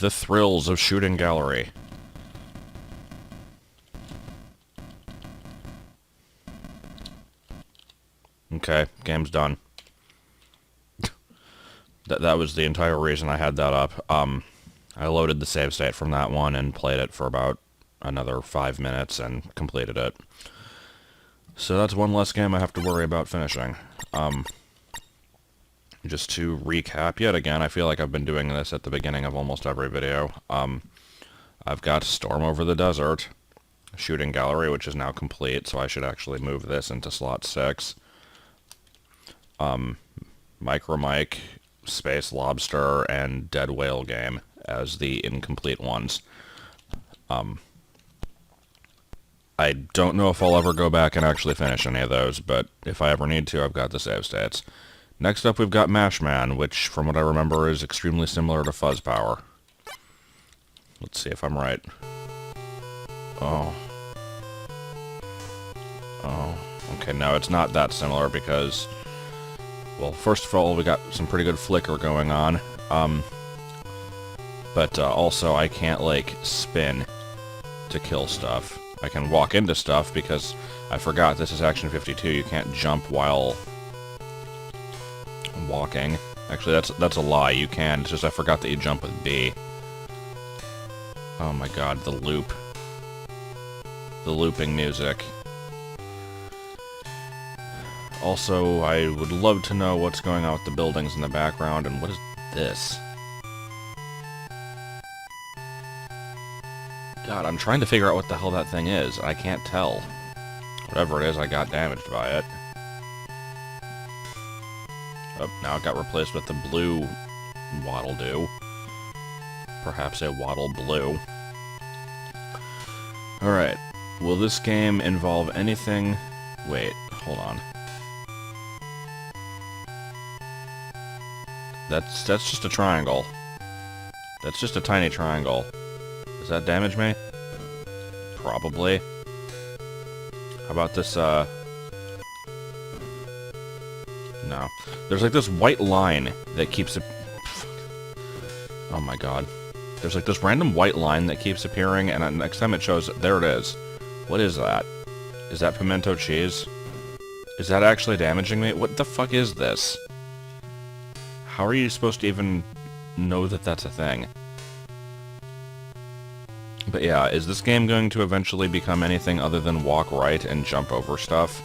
The thrills of shooting gallery. Okay, game's done. That was the entire reason I had that up. I loaded the save state from that one and played it for about another 5 minutes and completed it. So that's one less game I have to worry about finishing. Just to recap yet again, I feel like I've been doing this at the beginning of almost every video. I've got Storm Over the Desert, Shooting Gallery, which is now complete, so I should actually move this into slot 6. Micro Mike, Space Lobster, and Dead Whale Game as the incomplete ones. I don't know if I'll ever go back and actually finish any of those, but if I ever need to, I've got the save states. Next up, we've got Mash Man, which, from what I remember, is extremely similar to Fuzz Power. Let's see if I'm right. Oh. Okay, no, it's not that similar because, well, first of all, we got some pretty good flicker going on. But also, I can't, like, spin to kill stuff. I can walk into stuff because I forgot this is Action 52. You can't jump while walking. Actually, that's a lie. You can. It's just I forgot that you jump with B. Oh my god, the loop. The looping music. Also, I would love to know what's going on with the buildings in the background, and what is this? God, I'm trying to figure out what the hell that thing is. I can't tell. Whatever it is, I got damaged by it. Oh, now it got replaced with the blue Waddle Doo. Perhaps a Waddle Blue. Alright. Will this game involve anything... Wait, hold on. That's just a triangle. That's just a tiny triangle. Does that damage me? Probably. How about this, No. There's like this white line that keeps it... Oh my god. There's like this random white line that keeps appearing, and next time it shows... There it is. What is that? Is that pimento cheese? Is that actually damaging me? What the fuck is this? How are you supposed to even know that that's a thing? But yeah, is this game going to eventually become anything other than walk right and jump over stuff?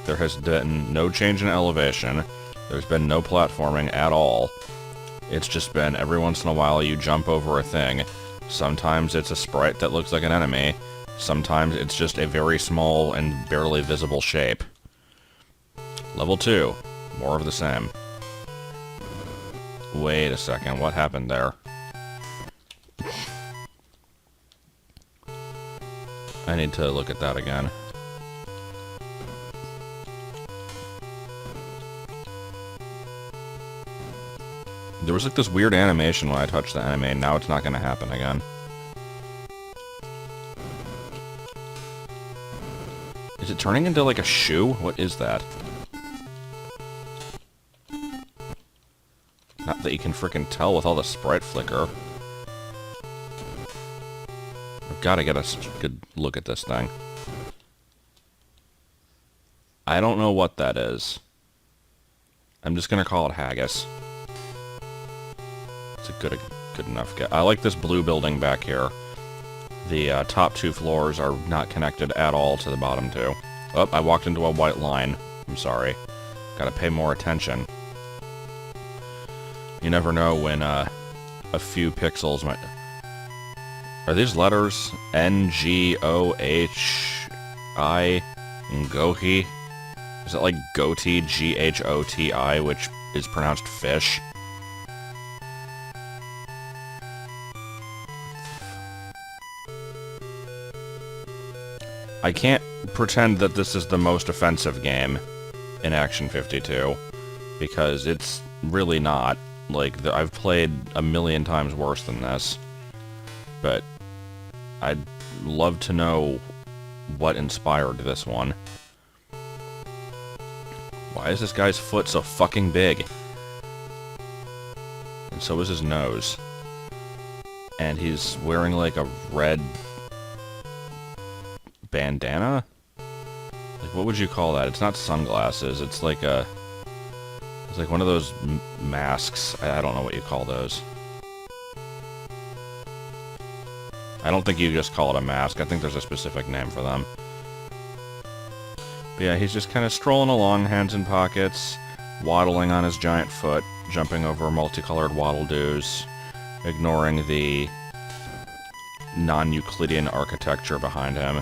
There has been no change in elevation. There's been no platforming at all. It's just been every once in a while you jump over a thing. Sometimes it's a sprite that looks like an enemy. Sometimes it's just a very small and barely visible shape. Level 2. More of the same. Wait a second, what happened there? I need to look at that again. There was like this weird animation when I touched the enemy, and now it's not going to happen again. Is it turning into like a shoe? What is that? Not that you can frickin' tell with all the sprite flicker. I've got to get a good look at this thing. I don't know what that is. I'm just going to call it haggis. It's a good enough guess. I like this blue building back here. The top 2 floors are not connected at all to the bottom 2. Oh, I walked into a white line. I'm sorry. Gotta pay more attention. You never know when a few pixels might... Are these letters? N-G-O-H-I? Gohi? Is it like Goti? G-H-O-T-I, which is pronounced fish? I can't pretend that this is the most offensive game in Action 52, because it's really not. Like, I've played a million times worse than this, but I'd love to know what inspired this one. Why is this guy's foot so fucking big? And so is his nose. And he's wearing like a red bandana? Like, what would you call that? It's not sunglasses, it's like a... It's like one of those masks. I don't know what you call those. I don't think you just call it a mask. I think there's a specific name for them. But yeah, he's just kind of strolling along, hands in pockets, waddling on his giant foot, jumping over multicolored waddle-doos, ignoring the non-Euclidean architecture behind him.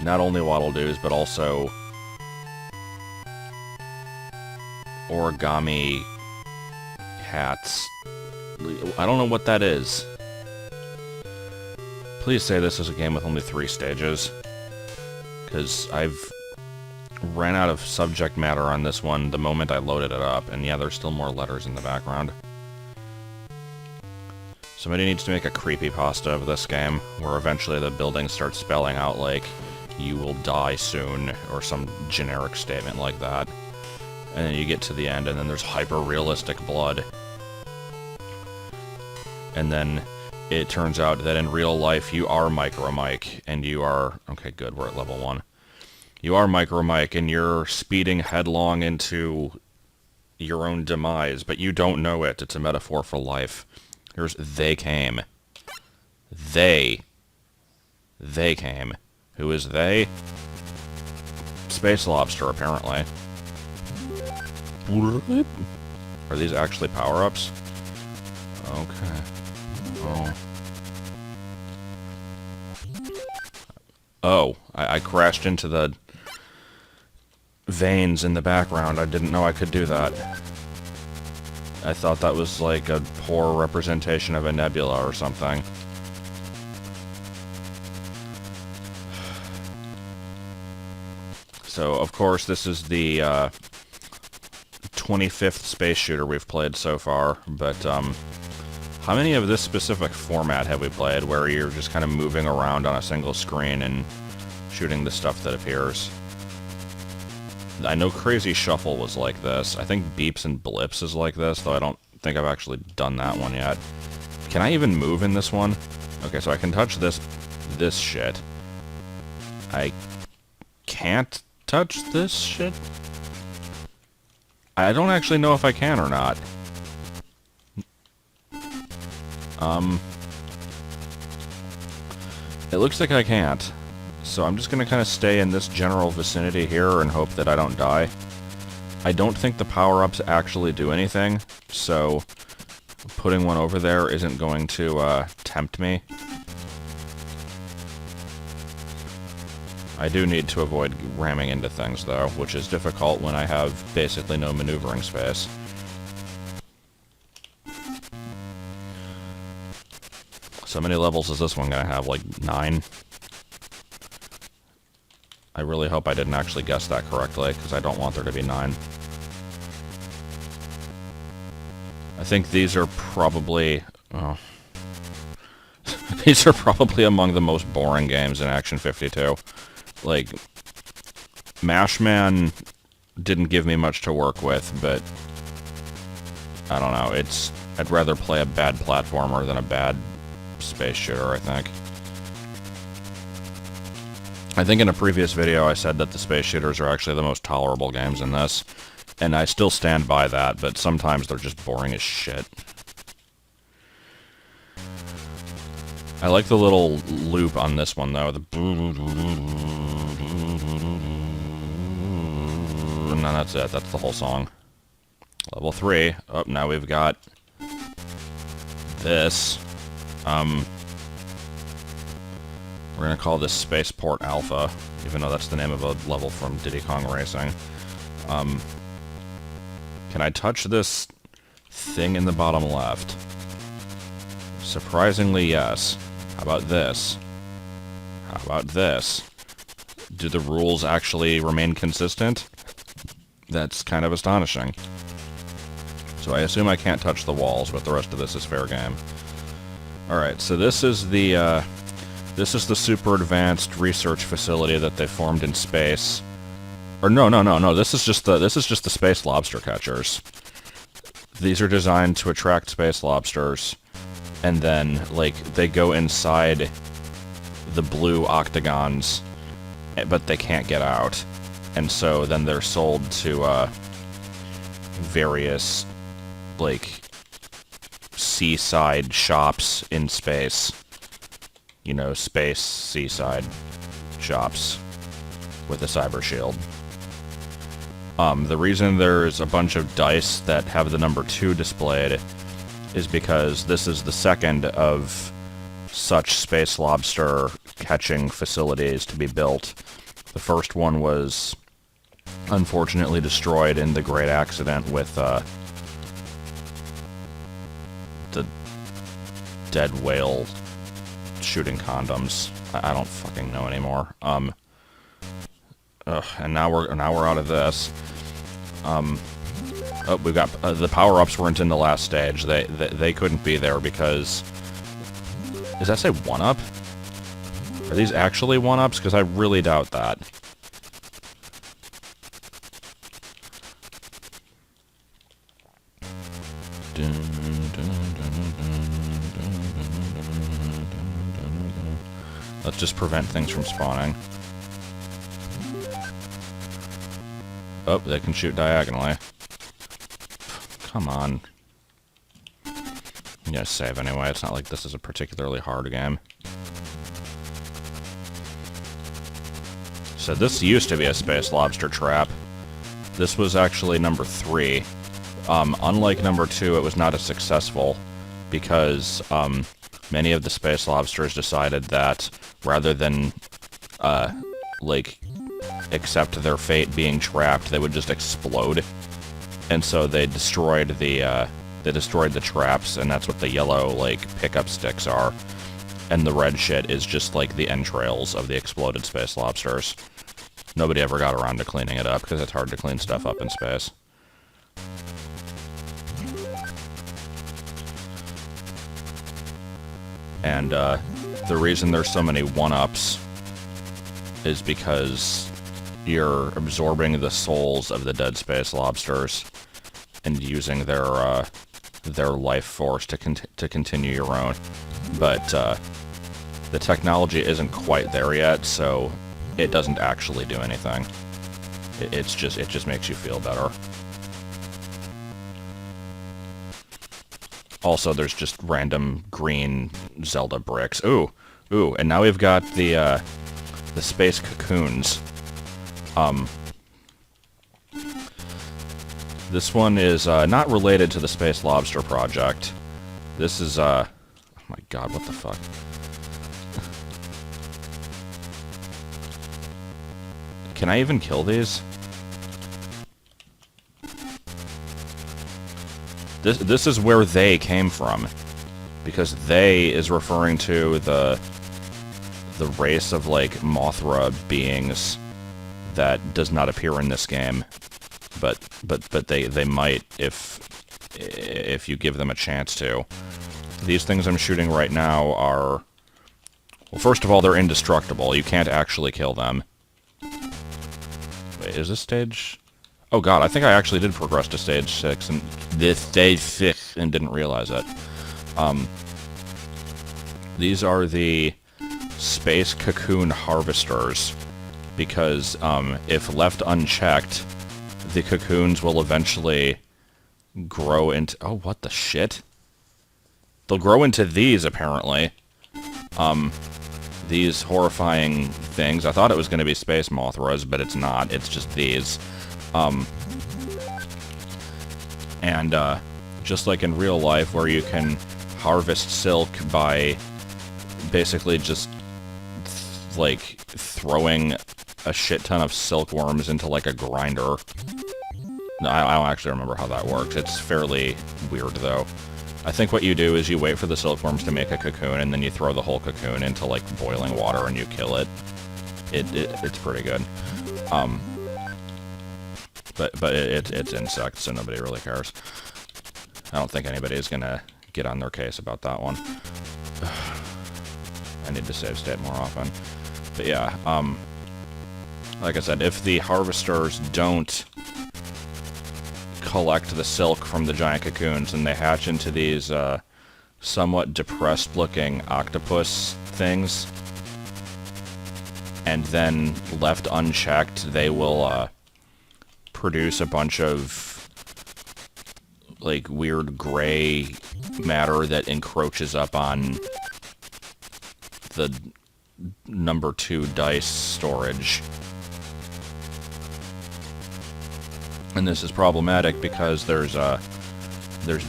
Not only waddle-doos, but also origami hats. I don't know what that is. Please say this is a game with only 3 stages, because I've ran out of subject matter on this one the moment I loaded it up, and yeah, there's still more letters in the background. Somebody needs to make a creepypasta of this game, where eventually the building starts spelling out like, "You will die soon," or some generic statement like that. And then you get to the end, and then there's hyper-realistic blood. And then it turns out that in real life, you are Micro Mike, and you are... Okay, good, we're at level 1. You are Micro Mike, and you're speeding headlong into your own demise, but you don't know it. It's a metaphor for life. Here's They Came. They came. Who is they? Space Lobster, apparently. Are these actually power-ups? Okay. Oh, I crashed into the veins in the background. I didn't know I could do that. I thought that was like a poor representation of a nebula or something. So, of course, this is the 25th space shooter we've played so far, but how many of this specific format have we played, where you're just kind of moving around on a single screen and shooting the stuff that appears? I know Crazy Shuffle was like this. I think Beeps and Blips is like this, though I don't think I've actually done that one yet. Can I even move in this one? Okay, so I can touch this shit. I can't touch this shit? I don't actually know if I can or not. It looks like I can't. So I'm just gonna kind of stay in this general vicinity here and hope that I don't die. I don't think the power-ups actually do anything, so putting one over there isn't going to tempt me. I do need to avoid ramming into things, though, which is difficult when I have basically no maneuvering space. So many levels is this one gonna have? Like 9? I really hope I didn't actually guess that correctly, because I don't want there to be 9. I think these are probably... Oh. These are probably among the most boring games in Action 52. Like, Mashman didn't give me much to work with, but... I don't know, it's... I'd rather play a bad platformer than a bad space shooter, I think. I think in a previous video I said that the space shooters are actually the most tolerable games in this, and I still stand by that, but sometimes they're just boring as shit. I like the little loop on this one, though. And then that's it. That's the whole song. Level 3. Oh, now we've got this. We're gonna call this Spaceport Alpha, even though that's the name of a level from Diddy Kong Racing. Can I touch this thing in the bottom left? Surprisingly, yes. How about this? How about this? Do the rules actually remain consistent? That's kind of astonishing. So I assume I can't touch the walls, but the rest of this is fair game. Alright, so this is the super advanced research facility that they formed in space. Or no, this is just the space lobster catchers. these are designed to attract space lobsters, and then, like, they go inside the blue octagons, but they can't get out. And so then they're sold to, various, like, seaside shops in space. You know, space seaside shops with a cyber shield. The reason there's a bunch of dice that have the number 2 displayed is because this is the second of such space lobster catching facilities to be built. The first one was unfortunately destroyed in the great accident with the dead whale shooting condoms. I don't fucking know anymore. And now we're out of this. Oh, we've got the power-ups weren't in the last stage. They couldn't be there because. Does that say 1-up? Are these actually 1-ups? Because I really doubt that. Let's just prevent things from spawning. Oh, they can shoot diagonally. Come on. I'm gonna save anyway. It's not like this is a particularly hard game. So this used to be a space lobster trap. This was actually number 3. Unlike number 2, it was not as successful because many of the space lobsters decided that rather than like accept their fate being trapped, they would just explode. And so they destroyed the traps, and that's what the yellow, like, pickup sticks are. And the red shit is just, like, the entrails of the exploded space lobsters. Nobody ever got around to cleaning it up, because it's hard to clean stuff up in space. And, the reason there's so many 1-ups is because you're absorbing the souls of the dead space lobsters and using their life force to continue your own. But the technology isn't quite there yet, so it doesn't actually do anything. It just makes you feel better. Also, there's just random green Zelda bricks. Ooh, and now we've got the space cocoons. This one is not related to the Space Lobster project. This is, oh my god, what the fuck? Can I even kill these? This is where they came from. Because they is referring to the race of, like, Mothra beings that does not appear in this game. But they might if you give them a chance to. These things I'm shooting right now are... Well, first of all, they're indestructible. You can't actually kill them. Wait, is this stage... Oh god, I think I actually did progress to stage 6 and... and didn't realize it. These are the space cocoon harvesters. Because, if left unchecked, the cocoons will eventually grow into... Oh, what the shit? They'll grow into these, apparently. These horrifying things. I thought it was going to be space Mothras, but it's not. It's just these. And, just like in real life, where you can harvest silk by basically just, like, throwing a shit ton of silkworms into, like, a grinder. No, I don't actually remember how that works. It's fairly weird, though. I think what you do is you wait for the silkworms to make a cocoon, and then you throw the whole cocoon into, like, boiling water, and you kill it. It's pretty good. But it's insects, so nobody really cares. I don't think anybody's gonna get on their case about that one. I need to save state more often. But yeah, like I said, if the harvesters don't collect the silk from the giant cocoons, and they hatch into these somewhat depressed-looking octopus things. And then, left unchecked, they will produce a bunch of like weird gray matter that encroaches up on the number 2 dice storage. And this is problematic because there's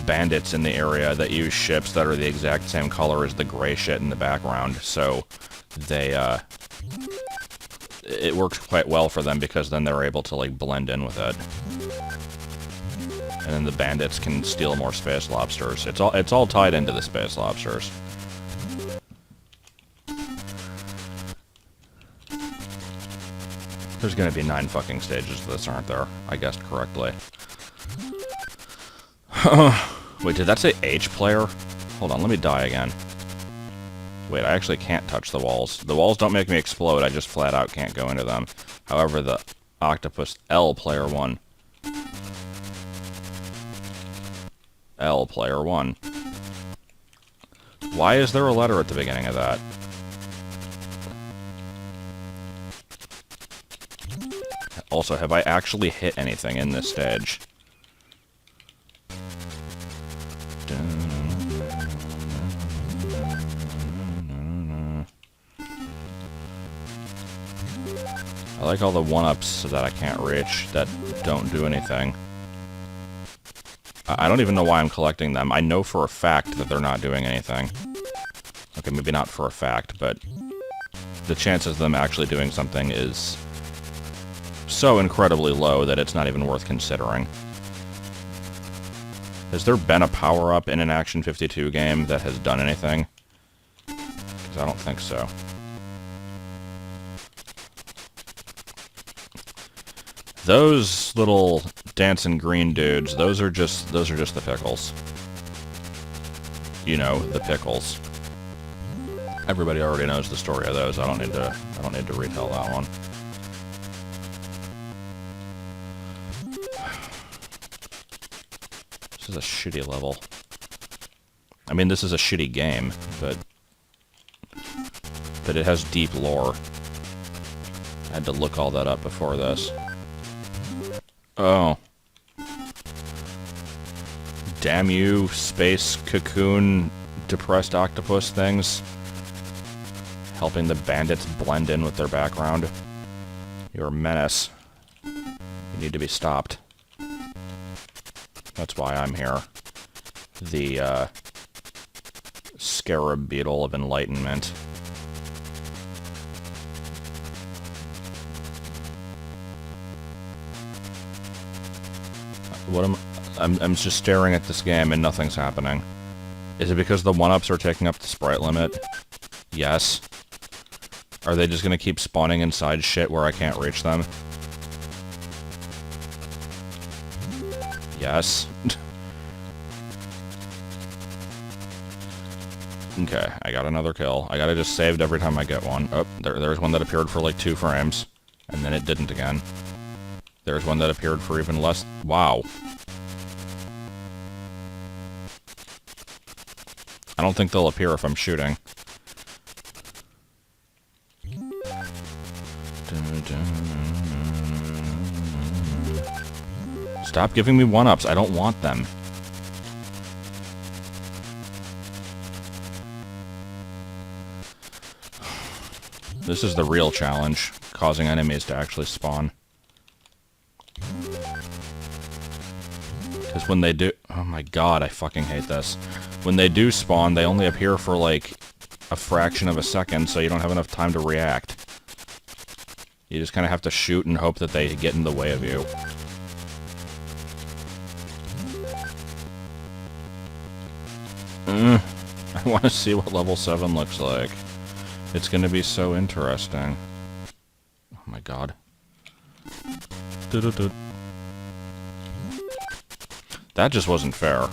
bandits in the area that use ships that are the exact same color as the gray shit in the background, so they it works quite well for them because then they're able to like blend in with it. And then the bandits can steal more space lobsters. It's all tied into the space lobsters. There's gonna be 9 fucking stages of this, aren't there? I guessed correctly. Wait, did that say H player? Hold on, let me die again. Wait, I actually can't touch the walls. The walls don't make me explode, I just flat out can't go into them. However, the octopus L player 1. L player 1. Why is there a letter at the beginning of that? Also, have I actually hit anything in this stage? I like all the 1-ups that I can't reach that don't do anything. I don't even know why I'm collecting them. I know for a fact that they're not doing anything. Okay, maybe not for a fact, but the chances of them actually doing something is so incredibly low that it's not even worth considering. Has there been a power-up in an Action 52 game that has done anything? Because I don't think so. Those little dancing green dudes, those are just the pickles. You know, the pickles. Everybody already knows the story of those. I don't need to retell that one. This is a shitty level. I mean, this is a shitty game, but it has deep lore. I had to look all that up before this. Oh. Damn you, space cocoon depressed octopus things. Helping the bandits blend in with their background. You're a menace. You need to be stopped. That's why I'm here. The, scarab beetle of enlightenment. What I'm just staring at this game and nothing's happening. Is it because the 1-ups are taking up the sprite limit? Yes. Are they just gonna keep spawning inside shit where I can't reach them? Yes. Okay, I got another kill. I gotta just saved every time I get one. Oh, there's one that appeared for like 2 frames. And then it didn't again. There's one that appeared for even less. Wow. I don't think they'll appear if I'm shooting. Stop giving me 1-ups. I don't want them. This is the real challenge, causing enemies to actually spawn. Because when they do... Oh my god, I fucking hate this. When they do spawn, they only appear for, like, a fraction of a second, so you don't have enough time to react. You just kind of have to shoot and hope that they get in the way of you. I want to see what level 7 looks like. It's gonna be so interesting. Oh my god. That just wasn't fair.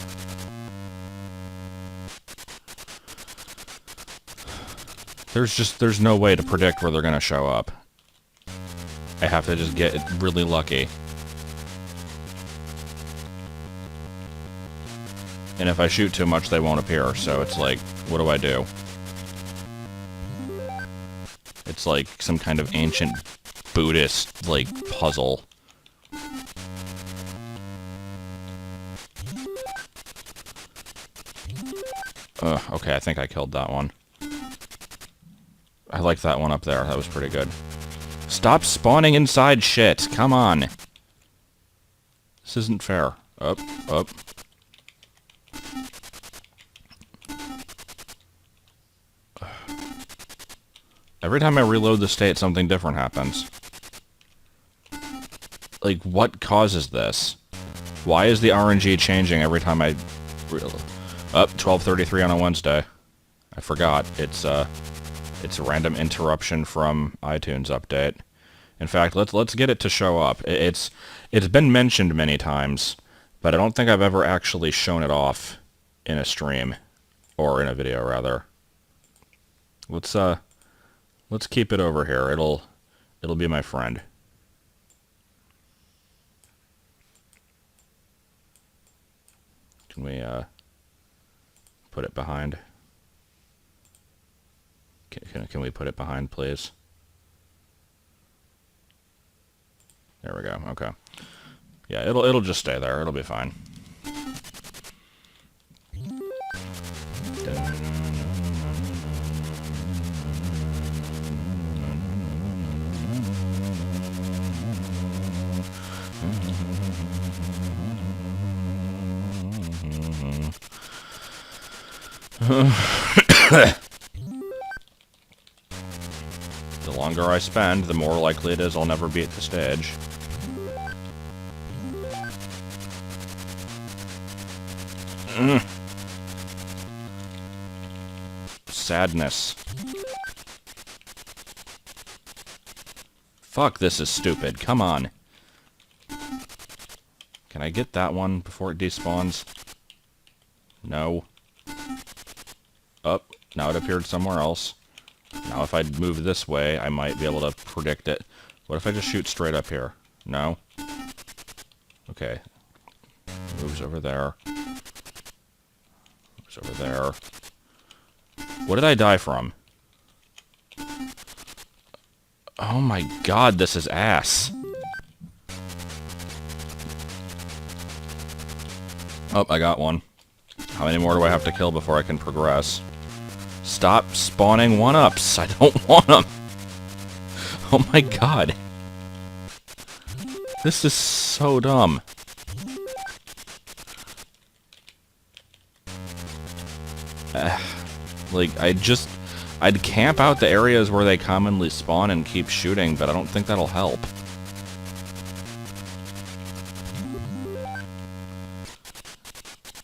There's no way to predict where they're gonna show up. I have to just get really lucky. And if I shoot too much, they won't appear, so it's like, what do I do? It's like some kind of ancient Buddhist, like, puzzle. Okay, I think I killed that one. I like that one up there. That was pretty good. Stop spawning inside shit! Come on! This isn't fair. Up, up. Every time I reload the state, something different happens. Like, what causes this? Why is the RNG changing every time I... Up, 12:33 on a Wednesday. I forgot. It's a random interruption from iTunes update. In fact, let's get it to show up. It's been mentioned many times, but I don't think I've ever actually shown it off in a stream. Or in a video, rather. Let's keep it over here. It'll be my friend. Can we put it behind? Can we put it behind, please? There we go. Okay. Yeah, it'll just stay there. It'll be fine. The longer I spend, the more likely it is I'll never beat the stage. Sadness. Fuck, this is stupid. Come on. Can I get that one before it despawns? No. Up. Now it appeared somewhere else. Now if I move this way, I might be able to predict it. What if I just shoot straight up here? No? Okay. Moves over there. Moves over there. What did I die from? Oh my god, this is ass. Oh, I got one. How many more do I have to kill before I can progress? Stop spawning one-ups. I don't want them. Oh my god. This is so dumb. Like, I'd camp out the areas where they commonly spawn and keep shooting, but I don't think that'll help.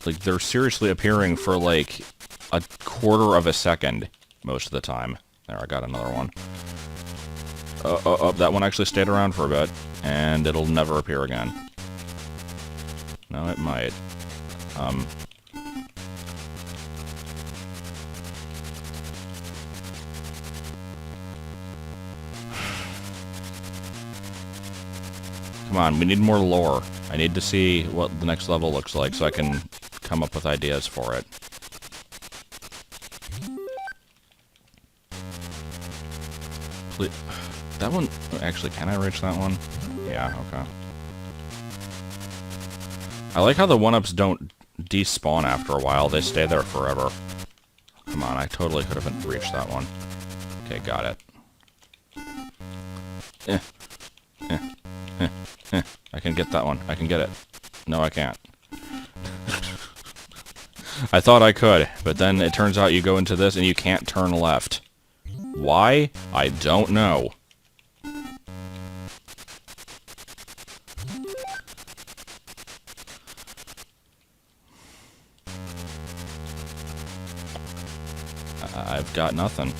Like, they're seriously appearing for, like, a quarter of a second most of the time. There, I got another one. That one actually stayed around for a bit, and it'll never appear again. No, it might. Come on, we need more lore. I need to see what the next level looks like so I can come up with ideas for it. Please. That one... Actually, can I reach that one? Yeah, okay. I like how the one-ups don't despawn after a while. They stay there forever. Come on, I totally could have reached that one. Okay, got it. I can get that one. I can get it. No, I can't. I thought I could, but then it turns out you go into this and you can't turn left. Why? I don't know. I've got nothing.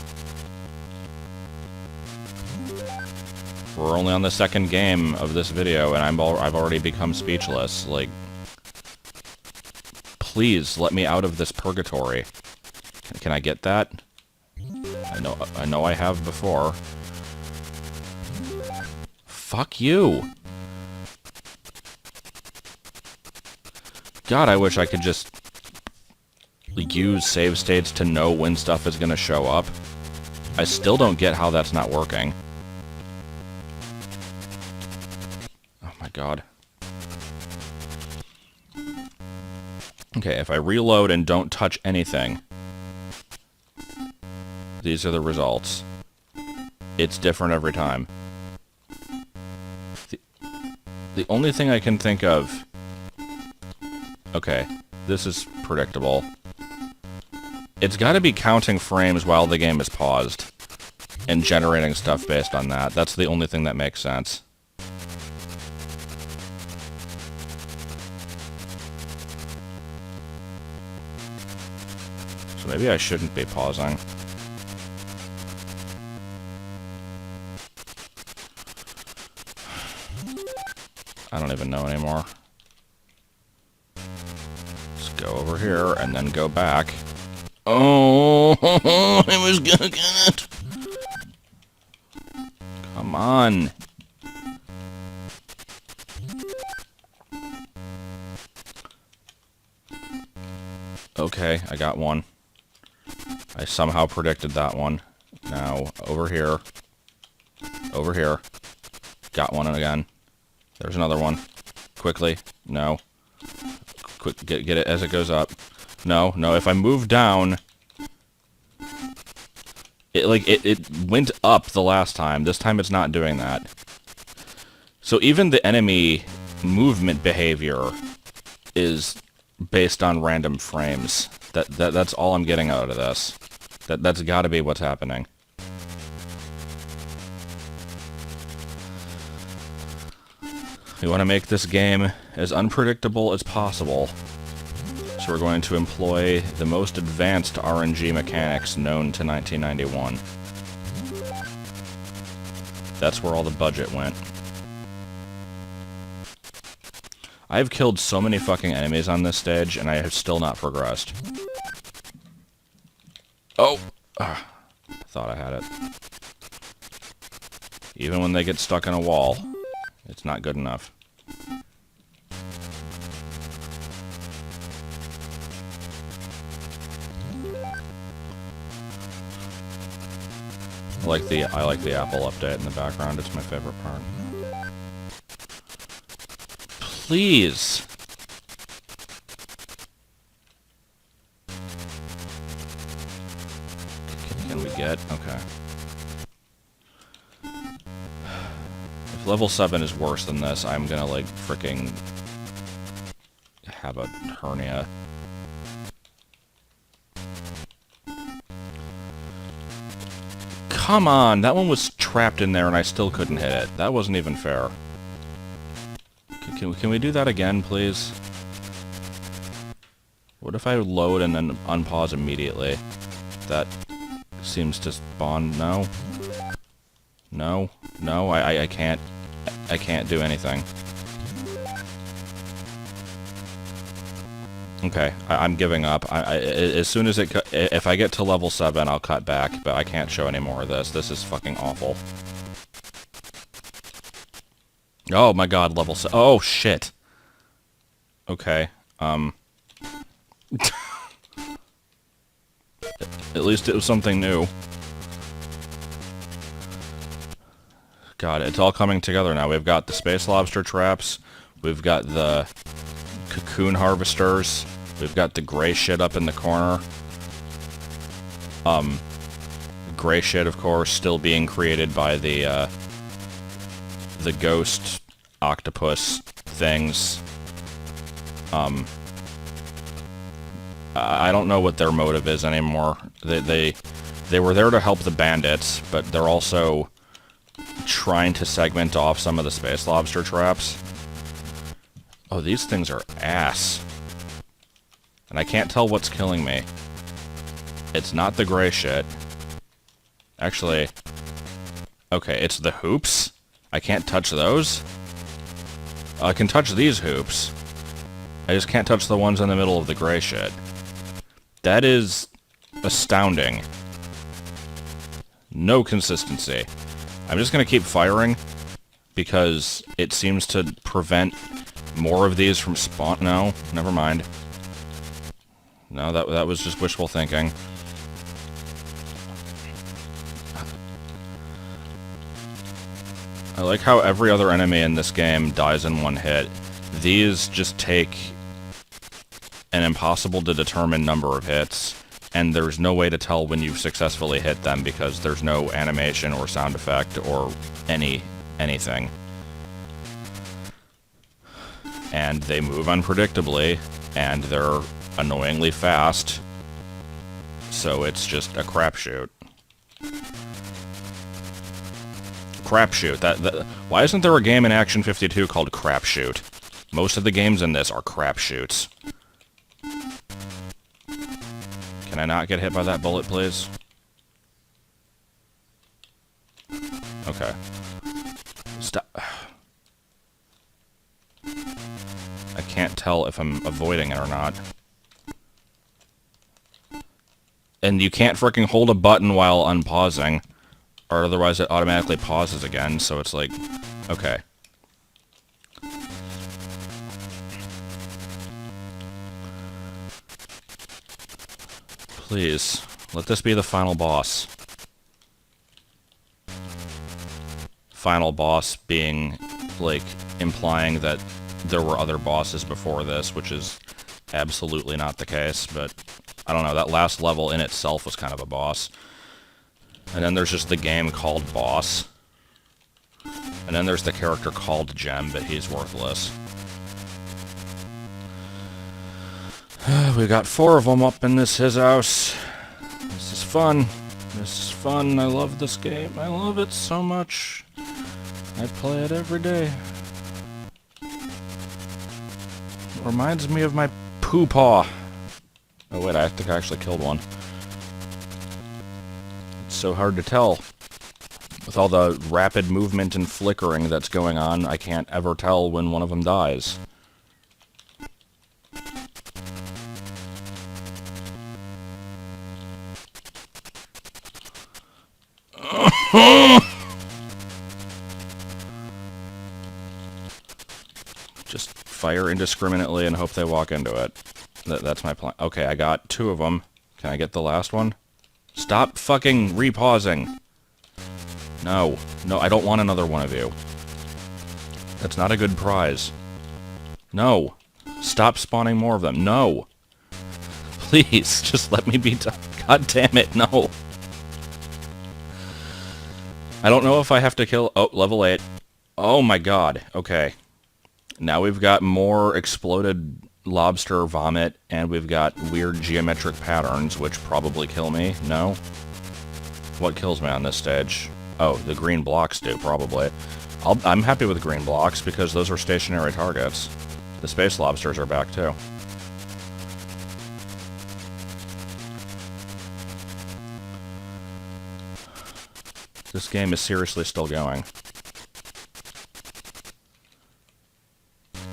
We're only on the second game of this video, and I've already become speechless. Like, please let me out of this purgatory. Can I get that? I know I have before. Fuck you. God, I wish I could just use save states to know when stuff is going to show up. I still don't get how that's not working. Oh my god. Okay, if I reload and don't touch anything, these are the results. It's different every time. The only thing I can think of... Okay, this is predictable. It's got to be counting frames while the game is paused and generating stuff based on that. That's the only thing that makes sense. So maybe I shouldn't be pausing. I don't even know anymore. Let's go over here and then go back. Oh, I was gonna get it. Come on. Okay, I got one. I somehow predicted that one. Now, over here. Over here. Got one again. There's another one. Quickly. No. Quick, get it as it goes up. No, no, if I move down... It went up the last time. This time it's not doing that. So even the enemy movement behavior is based on random frames. That's all I'm getting out of this. That's gotta be what's happening. We want to make this game as unpredictable as possible. So we're going to employ the most advanced RNG mechanics known to 1991. That's where all the budget went. I've killed so many fucking enemies on this stage, and I have still not progressed. Oh! I thought I had it. Even when they get stuck in a wall, it's not good enough. I like the Apple update in the background. It's my favorite part. Please. Can we get? Okay. If level 7 is worse than this, I'm gonna like fricking have a hernia. Come on, that one was trapped in there and I still couldn't hit it. That wasn't even fair. Can we do that again, please? What if I load and then unpause immediately? That seems to spawn... No. No. No, I can't... I can't do anything. Okay, I'm giving up. As soon as if I get to level 7, I'll cut back, but I can't show any more of this. This is fucking awful. Oh my god, level 7. Oh, shit. Okay, At least it was something new. God, it's all coming together now. We've got the space lobster traps. We've got the cocoon harvesters. We've got the gray shit up in the corner. Gray shit, of course, still being created by the ghost octopus things. I don't know what their motive is anymore. They were there to help the bandits, but they're also trying to segment off some of the space lobster traps. Oh, these things are ass. And I can't tell what's killing me. It's not the gray shit. Actually... Okay, it's the hoops? I can't touch those? I can touch these hoops. I just can't touch the ones in the middle of the gray shit. That is... astounding. No consistency. I'm just gonna keep firing, because it seems to prevent more of these from spawn... No, never mind. No, that was just wishful thinking. I like how every other enemy in this game dies in one hit. These just take an impossible to determine number of hits, and there's no way to tell when you've successfully hit them because there's no animation or sound effect or anything. And they move unpredictably, and they're annoyingly fast, so it's just a crapshoot. Crapshoot. Why isn't there a game in Action 52 called Crapshoot? Most of the games in this are crapshoots. Can I not get hit by that bullet, please? Okay. Stop. I can't tell if I'm avoiding it or not. And you can't fricking hold a button while unpausing, or otherwise it automatically pauses again, so it's like, okay. Please, let this be the final boss. Final boss being, like, implying that there were other bosses before this, which is absolutely not the case, but I don't know, that last level in itself was kind of a boss. And then there's just the game called Boss. And then there's the character called Gem, but he's worthless. We got 4 of them up in his house. This is fun. This is fun. I love this game. I love it so much. I play it every day. It reminds me of my poo paw. Oh wait, I think I actually killed one. It's so hard to tell. With all the rapid movement and flickering that's going on, I can't ever tell when one of them dies. Just fire indiscriminately and hope they walk into it. That's my plan. Okay, I got 2 of them. Can I get the last one? Stop fucking repausing. No. No, I don't want another one of you. That's not a good prize. No. Stop spawning more of them. No. Please, just let me be done. God damn it, no. I don't know if I have to kill... Oh, level 8. Oh my god. Okay. Now we've got more exploded lobster vomit, and we've got weird geometric patterns, which probably kill me. No? What kills me on this stage? Oh, the green blocks do, probably. I'm happy with green blocks, because those are stationary targets. The space lobsters are back, too. This game is seriously still going.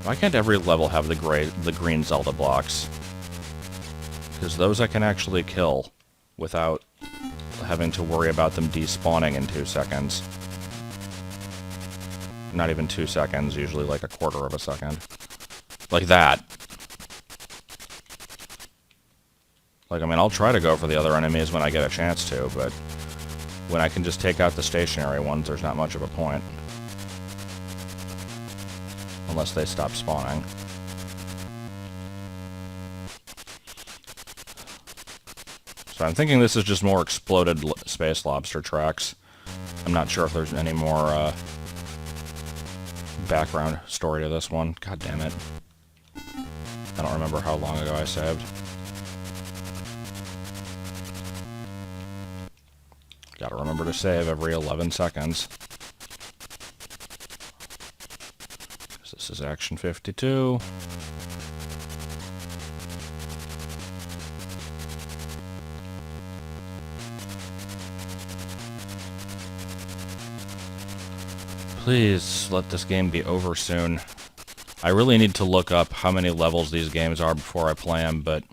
Why can't every level have the green Zelda blocks? Because those I can actually kill without having to worry about them despawning in 2 seconds. Not even 2 seconds, usually like a quarter of a second. Like that. Like, I mean, I'll try to go for the other enemies when I get a chance to, but when I can just take out the stationary ones, there's not much of a point. Unless they stop spawning. So I'm thinking this is just more exploded space lobster tracks. I'm not sure if there's any more background story to this one. God damn it. I don't remember how long ago I saved. Gotta remember to save every 11 seconds. This is Action 52. Please let this game be over soon. I really need to look up how many levels these games are before I play them, but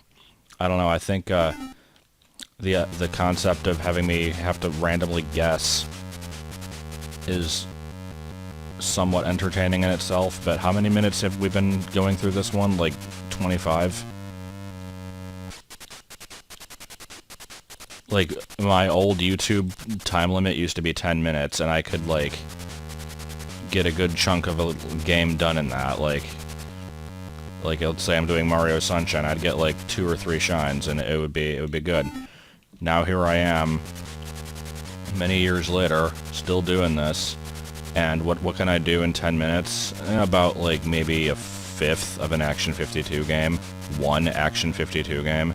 I don't know, I think the concept of having me have to randomly guess is somewhat entertaining in itself, but how many minutes have we been going through this one? Like 25? like, my old YouTube time limit used to be 10 minutes, and I could, like, get a good chunk of a game done in that, like, let's say I'm doing Mario Sunshine, I'd get, like, 2 or 3 shines, and it would be good. Now here I am, many years later, still doing this, and what can I do in 10 minutes? About, like, maybe a fifth of an Action 52 game. One Action 52 game.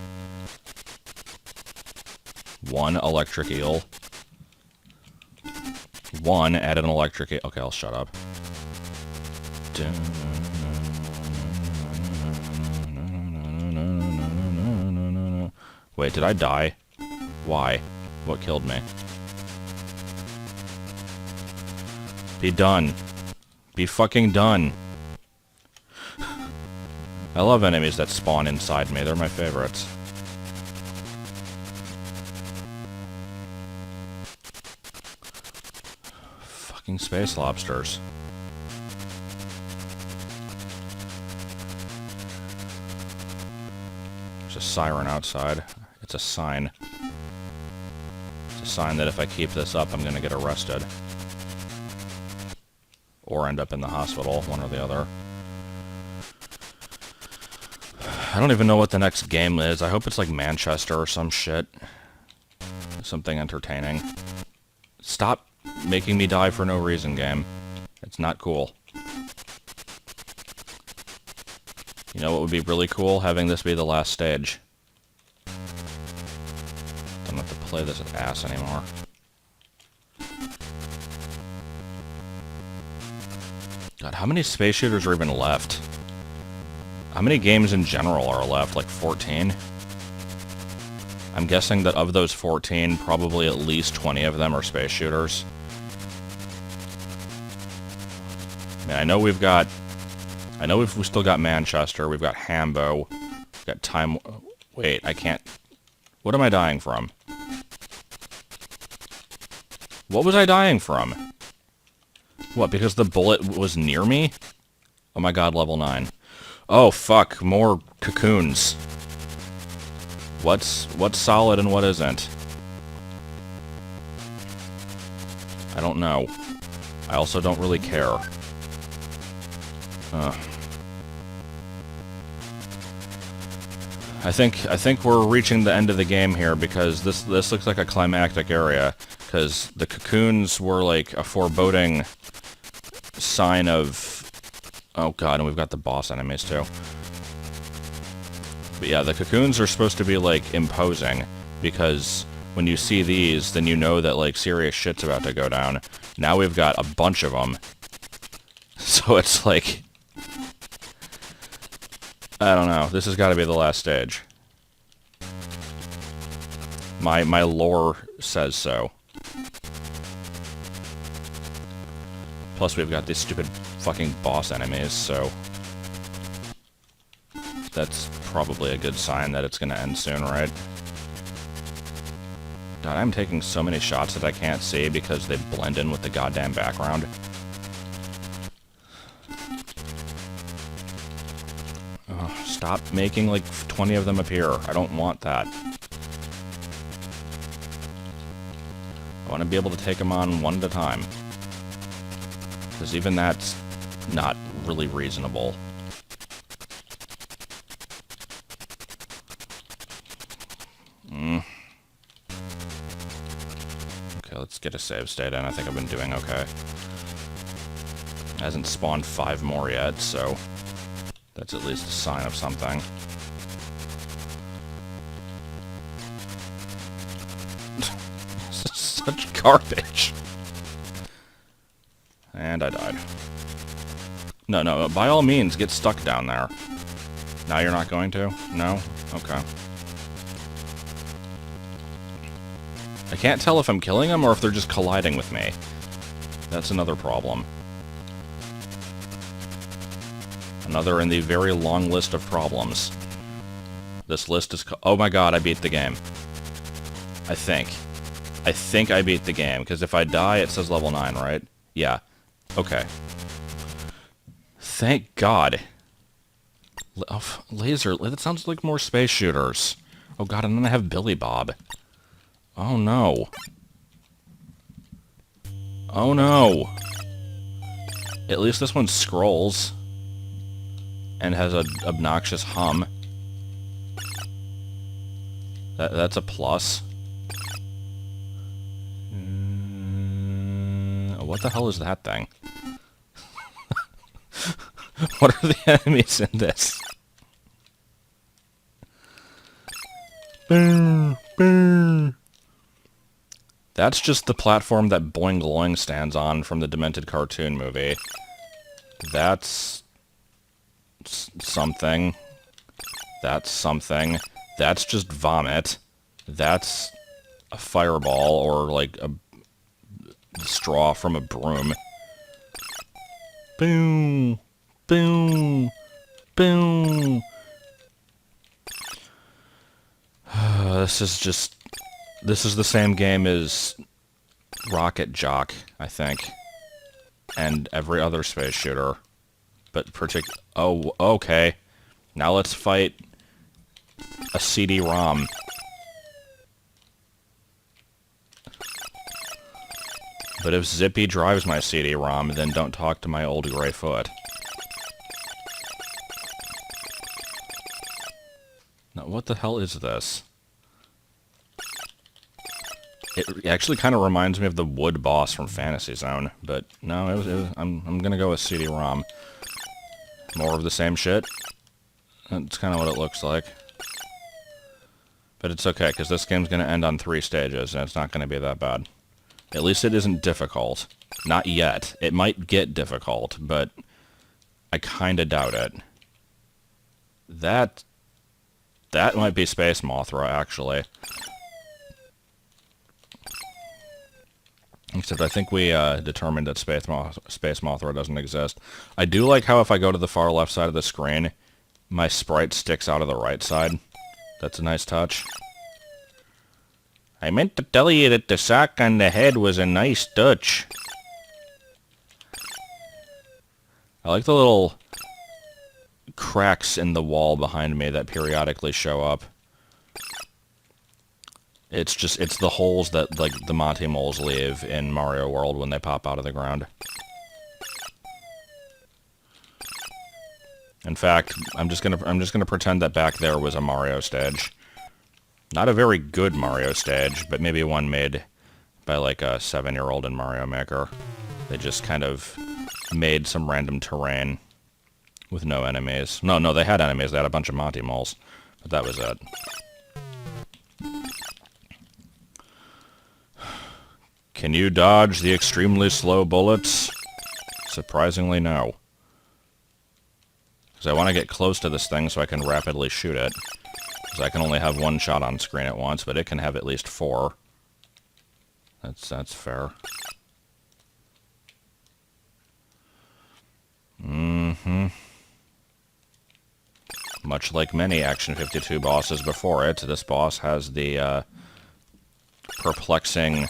One electric eel. One add an electric eel. Okay, I'll shut up. Wait, did I die? Why? What killed me? Be done. Be fucking done. I love enemies that spawn inside me. They're my favorites. Fucking space lobsters. There's a siren outside. It's a sign. It's a sign that if I keep this up, I'm gonna get arrested. Or end up in the hospital, one or the other. I don't even know what the next game is. I hope it's like Manchester or some shit. Something entertaining. Stop making me die for no reason, game. It's not cool. You know what would be really cool? Having this be the last stage. Don't have to play this ass anymore. God, how many space shooters are even left? How many games in general are left? Like 14? I'm guessing that of those 14, probably at least 20 of them are space shooters. I mean, I know we've still got Manchester, we've got Hambo, we've got Time... Wait, I can't... What am I dying from? What was I dying from? What, because the bullet was near me? Oh my god, level 9. Oh, fuck, more cocoons. What's solid and what isn't? I don't know. I also don't really care. I think we're reaching the end of the game here because this looks like a climactic area, because the cocoons were like a foreboding sign of... Oh god, and we've got the boss enemies too. But yeah, the cocoons are supposed to be like imposing, because when you see these, then you know that like serious shit's about to go down. Now we've got a bunch of them. So it's like... I don't know. This has got to be the last stage. My lore says so. Plus we've got these stupid fucking boss enemies, so... That's probably a good sign that it's gonna end soon, right? God, I'm taking so many shots that I can't see because they blend in with the goddamn background. Oh, stop making like 20 of them appear. I don't want that. I want to be able to take them on one at a time. Because even that's not really reasonable. Okay, let's get a save state in. I think I've been doing okay. Hasn't spawned 5 more yet, so that's at least a sign of something. Such garbage. And I died. No, by all means, get stuck down there. Now you're not going to? No? Okay. I can't tell if I'm killing them or if they're just colliding with me. That's another problem. Another in the very long list of problems. This list is... Oh my god, I beat the game. I think I beat the game, because if I die, it says level 9, right? Yeah. Okay. Thank god. Laser... That sounds like more space shooters. Oh god, and then I have Billy Bob. Oh no. Oh no. At least this one scrolls. And has an obnoxious hum. That's a plus. What the hell is that thing? What are the enemies in this? That's just the platform that Boing Gloing stands on from the Demented Cartoon movie. That's something. That's something. That's just vomit. That's a fireball or like a straw from a broom. Boom. Boom. Boom. This is the same game as Rocket Jock, I think. And every other space shooter. But oh, okay. Now let's fight a CD-ROM. But if Zippy drives my CD-ROM, then don't talk to my old gray foot. Now, what the hell is this? It actually kind of reminds me of the wood boss from Fantasy Zone, but no, I'm gonna go with CD-ROM. More of the same shit. That's kind of what it looks like. But it's okay, because this game's gonna end on 3 stages, and it's not gonna be that bad. At least it isn't difficult. Not yet. It might get difficult, but I kinda doubt it. That might be Space Mothra, actually. Except I think we determined that Space Mothra doesn't exist. I do like how if I go to the far left side of the screen, my sprite sticks out of the right side. That's a nice touch. I meant to tell you that the sock on the head was a nice touch. I like the little cracks in the wall behind me that periodically show up. It's the holes that, like, the Monty Moles leave in Mario World when they pop out of the ground. In fact, I'm just gonna pretend that back there was a Mario stage. Not a very good Mario stage, but maybe one made by, like, a 7-year-old in Mario Maker. They just kind of made some random terrain with no enemies. No, they had enemies. They had a bunch of Monty Moles, but that was it. Can you dodge the extremely slow bullets? Surprisingly, no. Because I want to get close to this thing so I can rapidly shoot it. Because I can only have 1 shot on screen at once, but it can have at least 4. That's fair. Much like many Action 52 bosses before it, this boss has the perplexing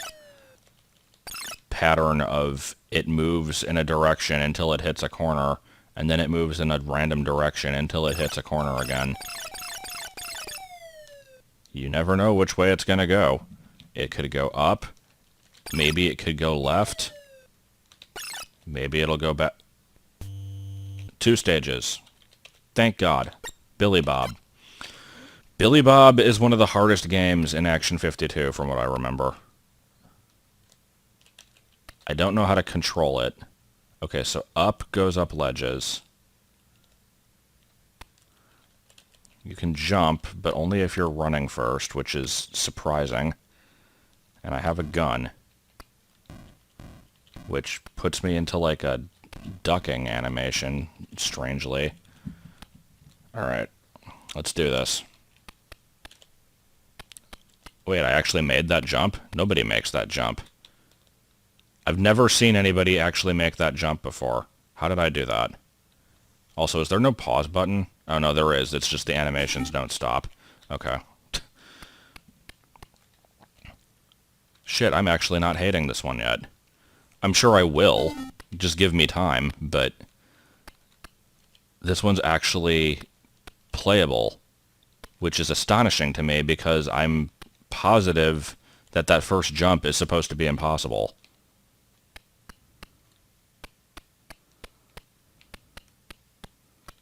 pattern of it moves in a direction until it hits a corner, and then it moves in a random direction until it hits a corner again. You never know which way it's gonna go. It could go up. Maybe it could go left. Maybe it'll go back. 2 stages. Thank God. Billy Bob. Billy Bob is one of the hardest games in Action 52, from what I remember. I don't know how to control it. Okay, so up goes up ledges. You can jump, but only if you're running first, which is surprising. And I have a gun, which puts me into like a ducking animation, strangely. Alright, let's do this. Wait, I actually made that jump? Nobody makes that jump. I've never seen anybody actually make that jump before. How did I do that? Also, is there no pause button? Oh, no, there is. It's just the animations don't stop. Okay. Shit, I'm actually not hating this one yet. I'm sure I will. Just give me time, but this one's actually playable, which is astonishing to me because I'm positive that first jump is supposed to be impossible.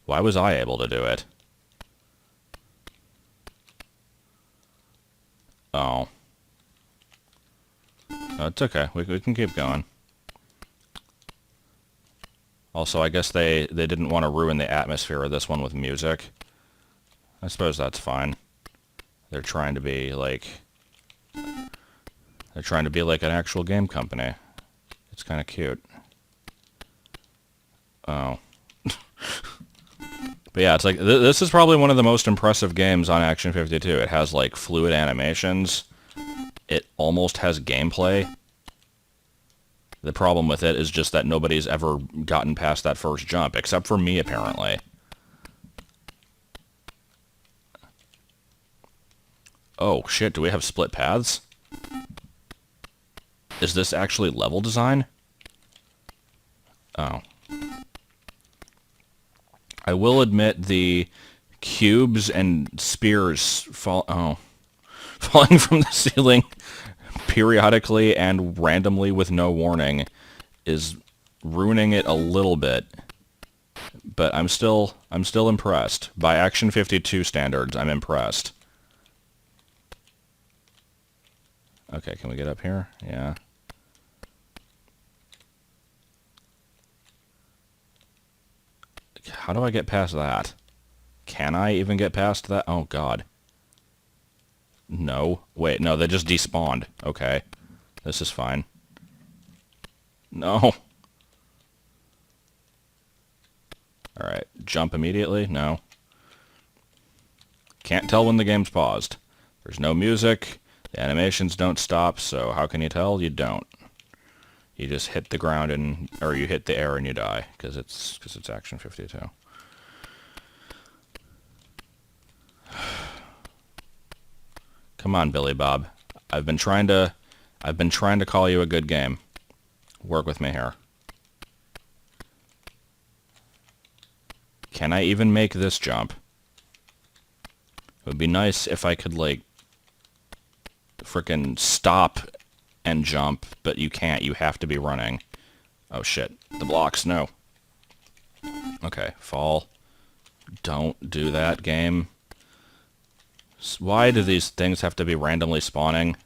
Why was I able to do it? Oh. No, it's okay. We can keep going. Also, I guess they didn't want to ruin the atmosphere of this one with music. I suppose that's fine. They're trying to be like... They're trying to be like an actual game company. It's kind of cute. Oh. But yeah, it's like, this is probably one of the most impressive games on Action 52. It has, like, fluid animations. It almost has gameplay. The problem with it is just that nobody's ever gotten past that first jump, except for me, apparently. Oh, shit, do we have split paths? Is this actually level design? Oh. I will admit the cubes and spears falling from the ceiling periodically and randomly with no warning is ruining it a little bit. But I'm still impressed. By Action 52 standards, I'm impressed. Okay, can we get up here? Yeah. How do I get past that? Can I even get past that? Oh, God. No. Wait, no, they just despawned. Okay. This is fine. No. Alright, jump immediately? No. Can't tell when the game's paused. There's no music. The animations don't stop, so how can you tell? You don't. You just hit the ground and, or you hit the air and you die, because it's Action 52. Come on, Billy Bob. I've been trying to call you a good game. Work with me here. Can I even make this jump? It would be nice if I could, like, frickin' stop and jump, but you can't. You have to be running. Oh, shit. The blocks, no. Okay, fall. Don't do that, game. Why do these things have to be randomly spawning?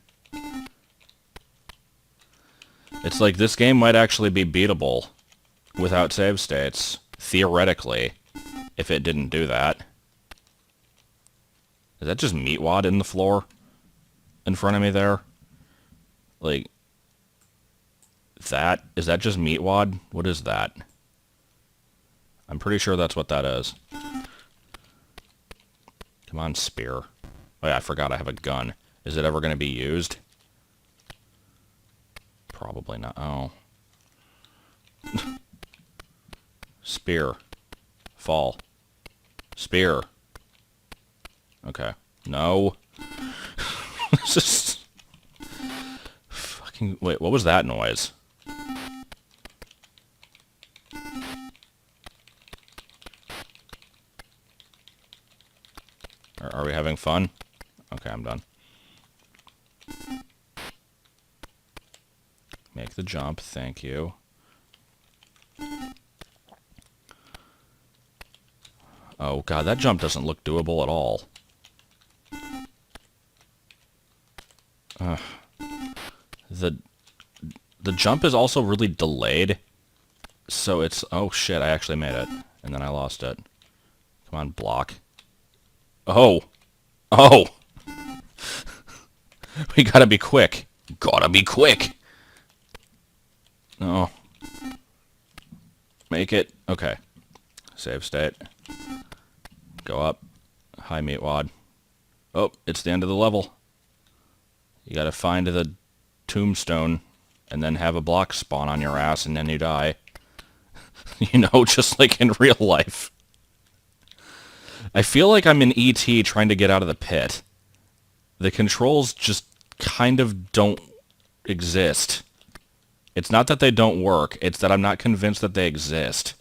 It's like this game might actually be beatable without save states, theoretically, if it didn't do that. Is that just meatwad in the floor in front of me there? Like, that? Is that just meatwad? What is that? I'm pretty sure that's what that is. Come on, spear. Oh yeah, I forgot I have a gun. Is it ever going to be used? Probably not. Oh. Spear. Fall. Spear. Okay. No. This is... Fucking... Wait, what was that noise? Are we having fun? Okay, I'm done. Make the jump, thank you. Oh god, that jump doesn't look doable at all. The jump is also really delayed. So it's... Oh shit, I actually made it. And then I lost it. Come on, block. Oh! Oh! We gotta be quick. Gotta be quick! No. Make it. Okay. Save state. Go up. Hi, meatwad. Oh, it's the end of the level. You gotta find the tombstone and then have a block spawn on your ass and then you die. You know, just like in real life. I feel like I'm in E.T. trying to get out of the pit. The controls just kind of don't exist. It's not that they don't work, it's that I'm not convinced that they exist.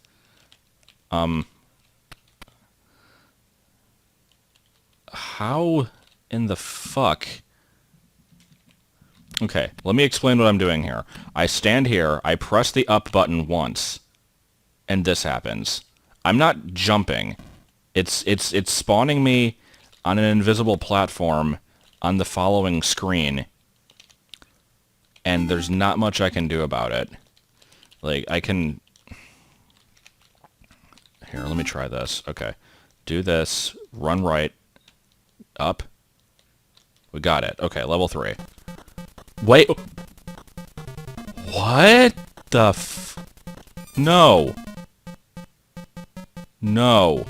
How in the fuck? Okay, let me explain what I'm doing here. I stand here, I press the up button once, and this happens. I'm not jumping. It's spawning me on an invisible platform on the following screen, and there's not much I can do about it. Like, I can... Here, let me try this. Okay. Do this, run right, up. We got it. Okay, level 3. Wait. What the f... No. No.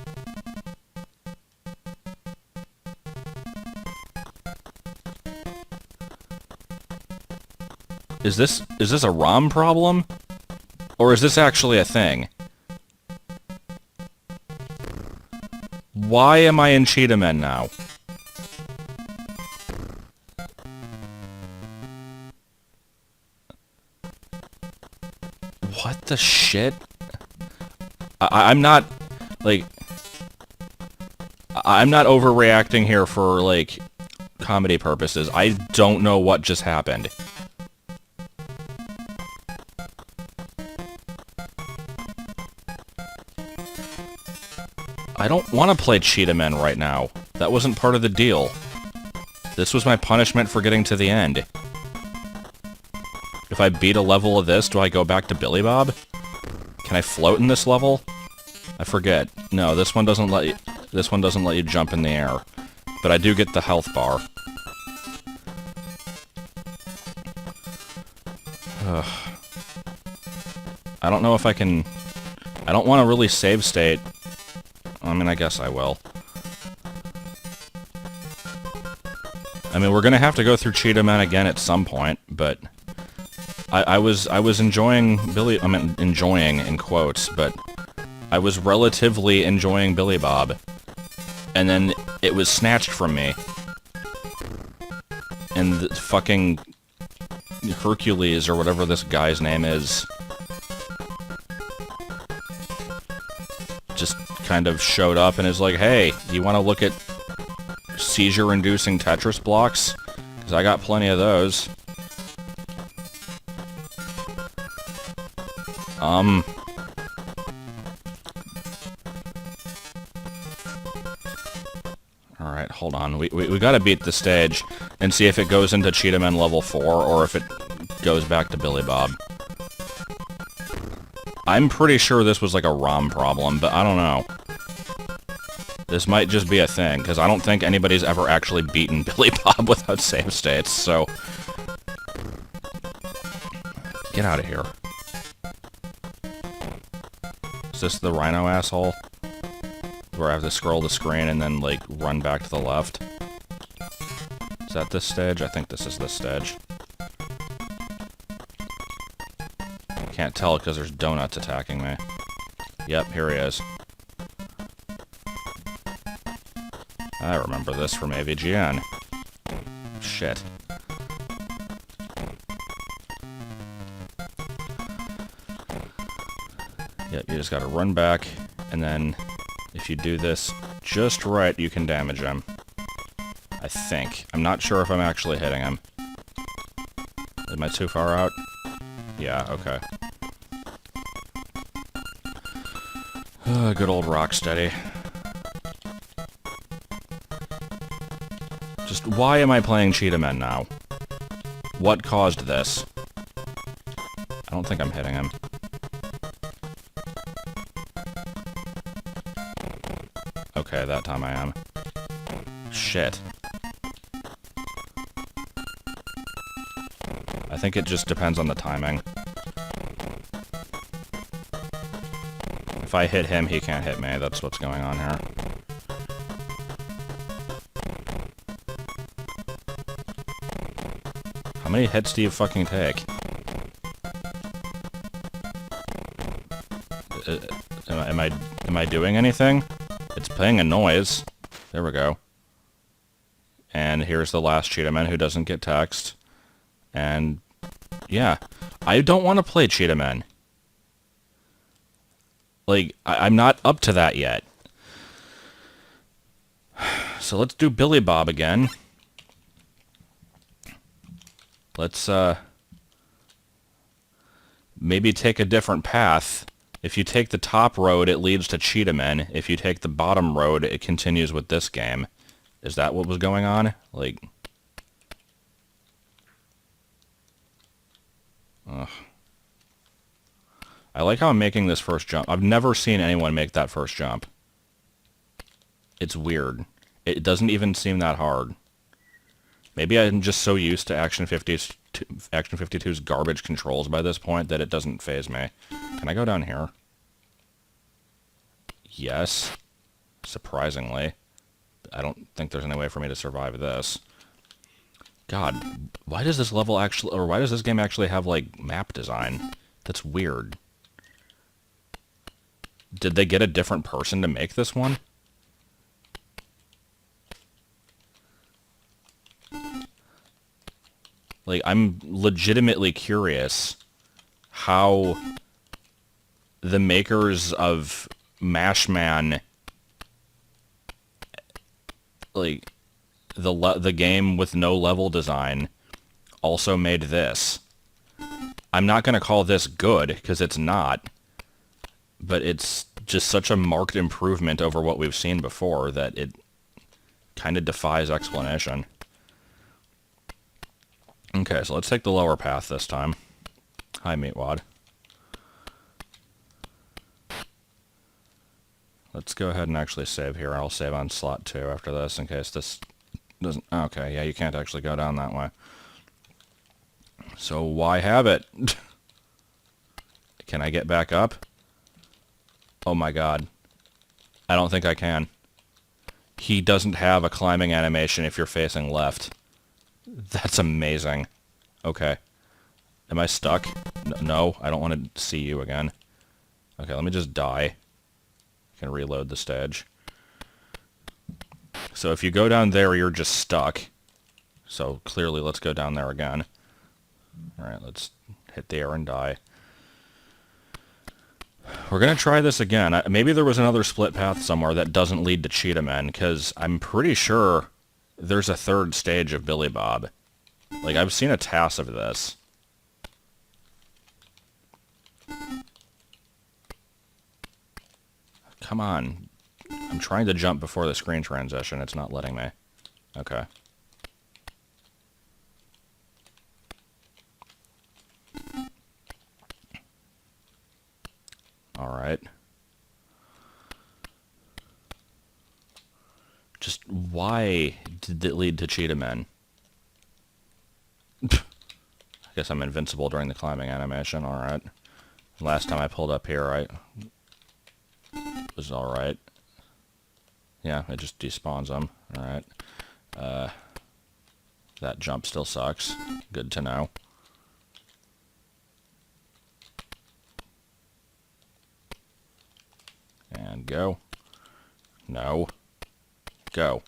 Is this a ROM problem? Or is this actually a thing? Why am I in Cheetah Men now? What the shit? I'm not, like... I'm not overreacting here for, like, comedy purposes. I don't know what just happened. I don't want to play Cheetah Men right now. That wasn't part of the deal. This was my punishment for getting to the end. If I beat a level of this, do I go back to Billy Bob? Can I float in this level? I forget. No, this one doesn't let you... This one doesn't let you jump in the air. But I do get the health bar. Ugh. I don't know if I can... I don't want to really save state. I mean, I guess I will. I mean, we're gonna have to go through Cheetah Men again at some point, but... I was enjoying Billy... I mean, enjoying in quotes, but... I was relatively enjoying Billy Bob. And then it was snatched from me. And the fucking... Hercules, or whatever this guy's name is... just kind of showed up and is like, hey, you want to look at seizure-inducing Tetris blocks? Because I got plenty of those. Alright, hold on. We gotta beat the stage and see if it goes into Cheetah Men level 4 or if it goes back to Billy Bob. I'm pretty sure this was like a ROM problem, but I don't know. This might just be a thing, because I don't think anybody's ever actually beaten Billy Bob without save states, so... Get out of here. Is this the Rhino asshole? Where I have to scroll the screen and then, like, run back to the left? Is that this stage? I think this is this stage. Can't tell because there's donuts attacking me. Yep, here he is. I remember this from AVGN. Shit. Yep, you just gotta run back, and then if you do this just right, you can damage him. I think. I'm not sure if I'm actually hitting him. Am I too far out? Yeah, okay. Good old Rocksteady. Just, why am I playing Cheetah Men now? What caused this? I don't think I'm hitting him. Okay, that time I am. Shit. I think it just depends on the timing. If I hit him, he can't hit me. That's what's going on here. How many hits do you fucking take? Am I doing anything? It's playing a noise. There we go. And here's the last Cheetah Man who doesn't get text. And yeah, I don't want to play Cheetah Men. Like, I'm not up to that yet. So let's do Billy Bob again. Let's, maybe take a different path. If you take the top road, it leads to Cheetah. If you take the bottom road, it continues with this game. Is that what was going on? Like... Ugh. I like how I'm making this first jump. I've never seen anyone make that first jump. It's weird. It doesn't even seem that hard. Maybe I'm just so used to Action 52's garbage controls by this point that it doesn't faze me. Can I go down here? Yes. Surprisingly. I don't think there's any way for me to survive this. God, why does this level actually... Or why does this game actually have, like, map design? That's weird. Did they get a different person to make this one? Like, I'm legitimately curious how the makers of Mashman, like, the game with no level design, also made this. I'm not going to call this good, because it's not. But it's just such a marked improvement over what we've seen before that it kind of defies explanation. Okay, so let's take the lower path this time. Hi, Meatwad. Let's go ahead and actually save here. I'll save on slot 2 after this in case this doesn't... Okay, yeah, you can't actually go down that way. So why have it? Can I get back up? Oh my god. I don't think I can. He doesn't have a climbing animation if you're facing left. That's amazing. Okay. Am I stuck? No, I don't want to see you again. Okay, let me just die. I can reload the stage. So if you go down there, you're just stuck. So clearly, let's go down there again. Alright, let's hit the air and die. We're going to try this again. Maybe there was another split path somewhere that doesn't lead to Cheetah Men, because I'm pretty sure there's a third stage of Billy Bob. Like, I've seen a TAS of this. Come on. I'm trying to jump before the screen transition. It's not letting me. Okay. Alright. Just why did it lead to Cheetah Men? I guess I'm invincible during the climbing animation. Alright. Last time I pulled up here, it was alright. Yeah, it just despawns them. Alright. That jump still sucks. Good to know. And go. No. Go.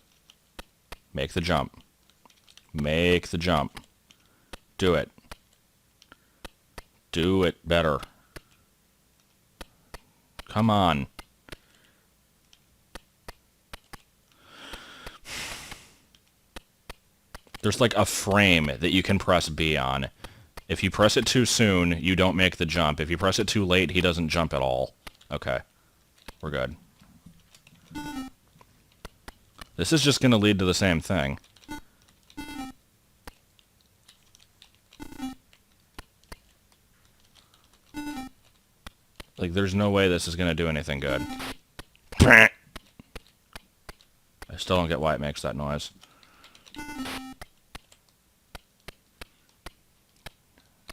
Make the jump. Make the jump. Do it. Do it better. Come on. There's like a frame that you can press B on. If you press it too soon, you don't make the jump. If you press it too late, he doesn't jump at all. Okay. We're good. This is just going to lead to the same thing. Like, there's no way this is going to do anything good. I still don't get why it makes that noise.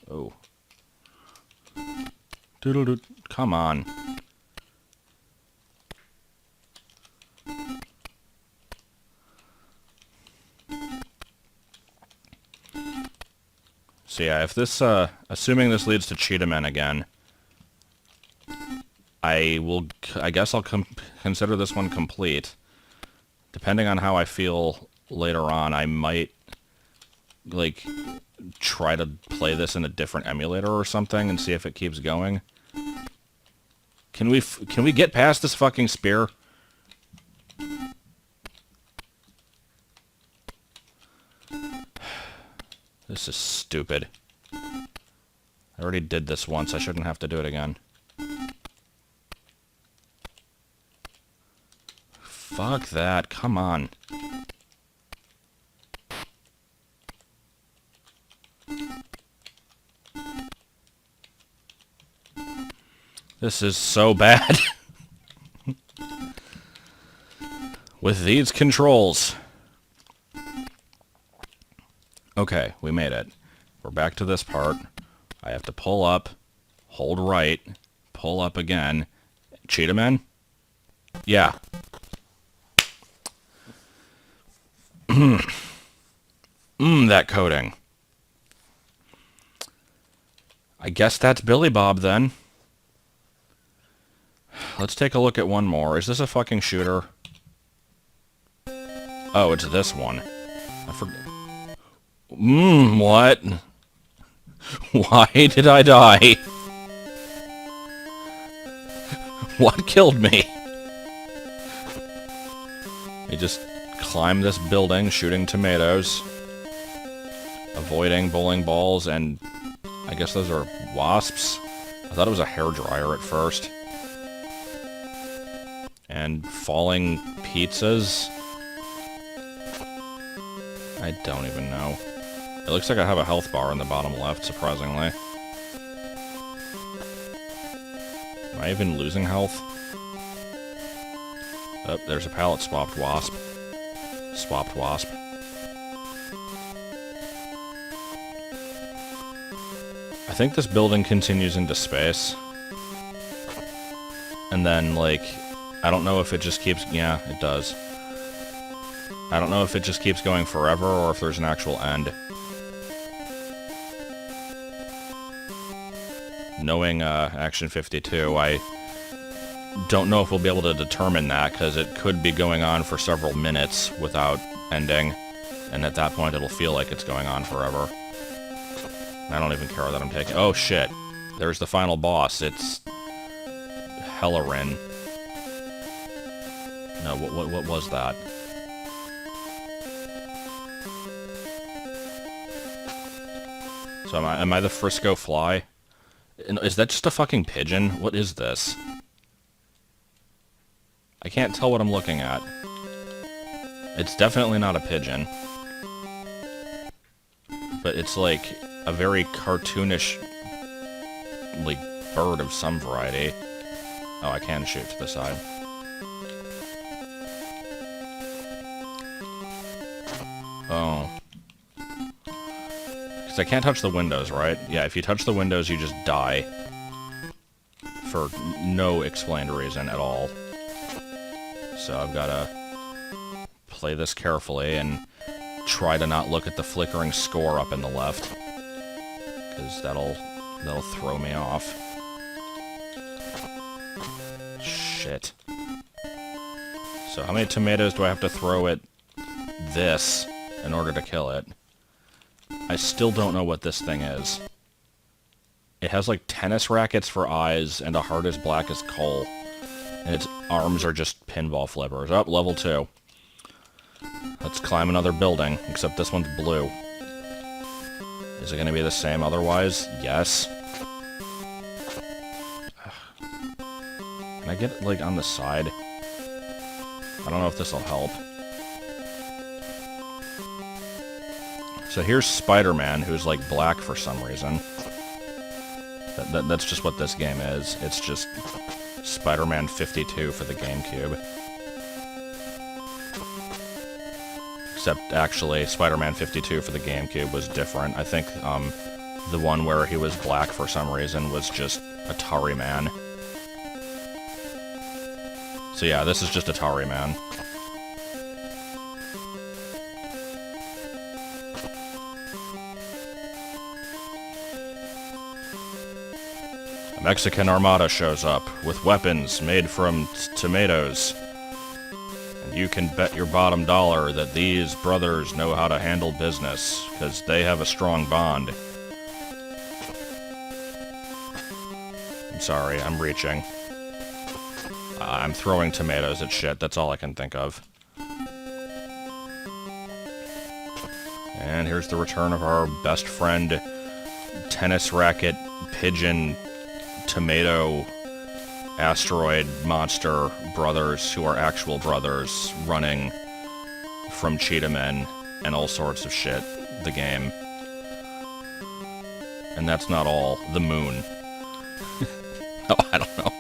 Oh. Doodle-doo. Come on. So yeah, if this, assuming this leads to Cheetah Men again, I guess I'll consider this one complete. Depending on how I feel later on, I might, like, try to play this in a different emulator or something and see if it keeps going. Can we get past this fucking spear? This is stupid. I already did this once. I shouldn't have to do it again. Fuck that. Come on. This is so bad. With these controls. Okay, we made it. We're back to this part. I have to pull up, hold right, pull up again. Cheat him in? Yeah. That coding. I guess that's Billy Bob then. Let's take a look at one more. Is this a fucking shooter? Oh, it's this one. I forgot. What? Why did I die? What killed me? I just climb this building, shooting tomatoes, avoiding bowling balls, and I guess those are wasps. I thought it was a hairdryer at first. And falling pizzas. I don't even know. It looks like I have a health bar in the bottom left, surprisingly. Am I even losing health? Oh, there's a pallet swapped wasp. Swapped wasp. I think this building continues into space. And then, like, I don't know if it just keeps... Yeah, it does. I don't know if it just keeps going forever or if there's an actual end. Knowing Action 52, I don't know if we'll be able to determine that, because it could be going on for several minutes without ending, and at that point it'll feel like it's going on forever. I don't even care that I'm taking... Oh shit! There's the final boss. It's... Hellerin. No, what was that? So am I the Frisco Fly? Is that just a fucking pigeon? What is this? I can't tell what I'm looking at. It's definitely not a pigeon. But it's like a very cartoonish, like, bird of some variety. Oh, I can shoot to the side. Oh. Because I can't touch the windows, right? Yeah, if you touch the windows, you just die. For no explained reason at all. So I've gotta play this carefully and try to not look at the flickering score up in the left. Because that'll throw me off. Shit. So how many tomatoes do I have to throw at this in order to kill it? I still don't know what this thing is. It has like tennis rackets for eyes and a heart as black as coal. And its arms are just pinball flippers. Oh, level 2. Let's climb another building, except this one's blue. Is it going to be the same otherwise? Yes. Can I get it, like, on the side? I don't know if this will help. So here's Spider-Man, who's, like, black for some reason. That's just what this game is. It's just Spider-Man 52 for the GameCube. Except, actually, Spider-Man 52 for the GameCube was different. I think, the one where he was black for some reason was just Atari Man. So yeah, this is just Atari Man. A Mexican armada shows up with weapons made from tomatoes. And you can bet your bottom dollar that these brothers know how to handle business, because they have a strong bond. I'm sorry, I'm reaching. I'm throwing tomatoes at shit, that's all I can think of. And here's the return of our best friend, tennis racket, pigeon, tomato, asteroid, monster brothers who are actual brothers running from Cheetah Men and all sorts of shit, the game. And that's not all. The moon. Oh, I don't know.